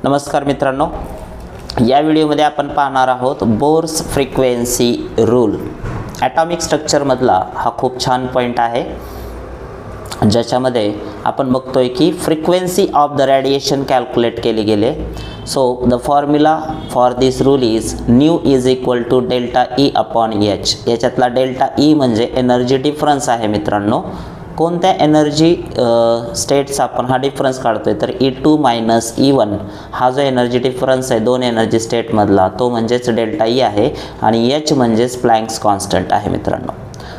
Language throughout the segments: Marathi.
नमस्कार मित्रांनो, या व्हिडिओमध्ये आपण पाहणार आहोत बोर्स फ्रिक्वेन्सी रूल। ॲटॉमिक स्ट्रक्चरमधला हा खूप छान पॉईंट आहे, ज्याच्यामध्ये आपण बघतोय की frequency of the radiation calculate केली गेले। So the formula for this rule is nu is equal to delta E upon h. याच्यातला डेल्टा ई म्हणजे एनर्जी डिफरन्स आहे मित्रांनो। कोणत्या एनर्जी स्टेट्स आपण हा डिफरन्स काढतोय तर E2 मायनस E1 हा जो एनर्जी डिफरन्स आहे दोन एनर्जी स्टेटमधला तो म्हणजेच डेल्टा ई आहे आणि एच म्हणजेच प्लँक्स कॉन्स्टंट आहे मित्रांनो।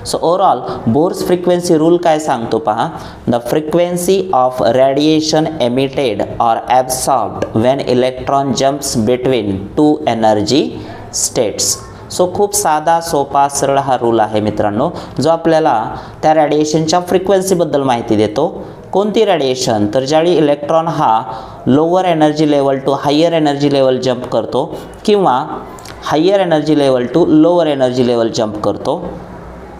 So overall Bohr's frequency rule काय सांगतो पहा, the frequency of radiation emitted or absorbed when electron jumps between two energy states. So खूप साधा सोपा सरळ हा रूल आहे मित्रांनो, जो आपल्याला त्या रेडिएशनच्या फ्रिक्वेन्सीबद्दल माहिती देतो। कोणती रेडिएशन तर ज्यावेळी इलेक्ट्रॉन हा lower energy level to higher energy level jump करतो किंवा higher energy level to lower energy level jump करतो।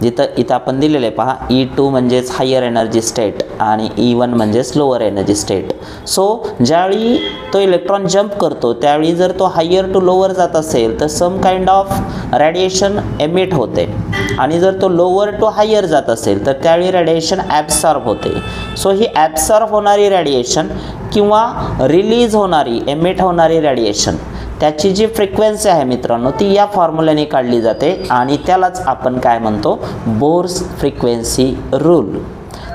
इथं आपण दिलेले पहा E2 म्हणजेच हायर एनर्जी स्टेट आणि E1 म्हणजेच लोअर एनर्जी स्टेट। सो ज्यावेळी तो इलेक्ट्रॉन जंप करतो त्यावेळी जर तो हायर टू लोअर जात असेल तर some kind of radiation emit होते आणि जर तो लोअर टू हायर जात असेल तर त्यावेळी रेडिएशन ॲब्सॉर्ब होते। सो ही ॲब्सॉर्ब होणारी रेडिएशन किंवा रिलीज होणारी एमिट होणारी रेडिएशन त्याची जी फ्रिक्वेन्सी आहे मित्रांनो ती या फॉर्म्युल्याने काढली जाते आणि त्यालाच आपण काय म्हणतो बोर्स फ्रिक्वेन्सी रूल।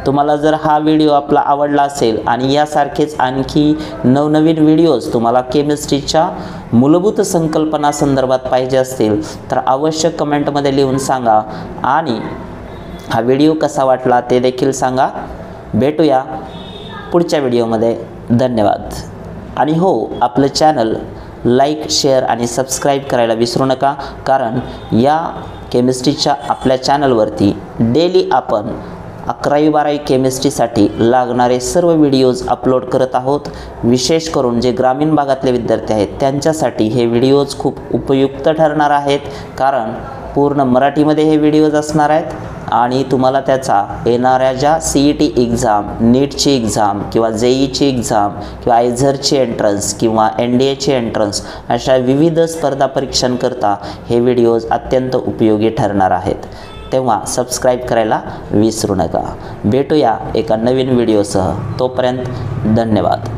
तुम्हाला जर हा व्हिडिओ आपला आवडला असेल आणि यासारखेच आणखी नवनवीन व्हिडिओज तुम्हाला केमिस्ट्रीच्या मूलभूत संकल्पना संदर्भात पाहिजे असतील तर अवश्य कमेंटमध्ये लिहून सांगा आणि हा व्हिडिओ कसा वाटला ते देखील सांगा। भेटूया पुढच्या व्हिडिओमध्ये। धन्यवाद। आणि हो, आपलं चॅनल लाईक, शेअर आणि सबस्क्राईब करायला विसरू नका, कारण या केमिस्ट्रीच्या आपल्या चॅनलवरती डेली आपण 11वी-12वी केमिस्ट्रीसाठी लागणारे सर्व व्हिडिओज अपलोड करत आहोत। विशेष करून जे ग्रामीण भागातले विद्यार्थी आहेत त्यांच्यासाठी हे व्हिडिओज खूप उपयुक्त ठरणार आहेत, कारण पूर्ण मराठीमध्ये हे व्हिडिओज असणार आहेत आणि तुम्हाला त्याचा येणाऱ्या ज्या CET एक्झाम, नीटची एक्झाम किंवा JEEची एक्झाम किंवा आयझरची एंट्रन्स किंवा NDAची एंट्रन्स अशा विविध स्पर्धा परीक्षांकरता हे व्हिडिओज अत्यंत उपयोगी ठरणार आहेत। तेव्हा सबस्क्राईब करायला विसरू नका। भेटूया एका नवीन व्हिडिओसह, तोपर्यंत धन्यवाद।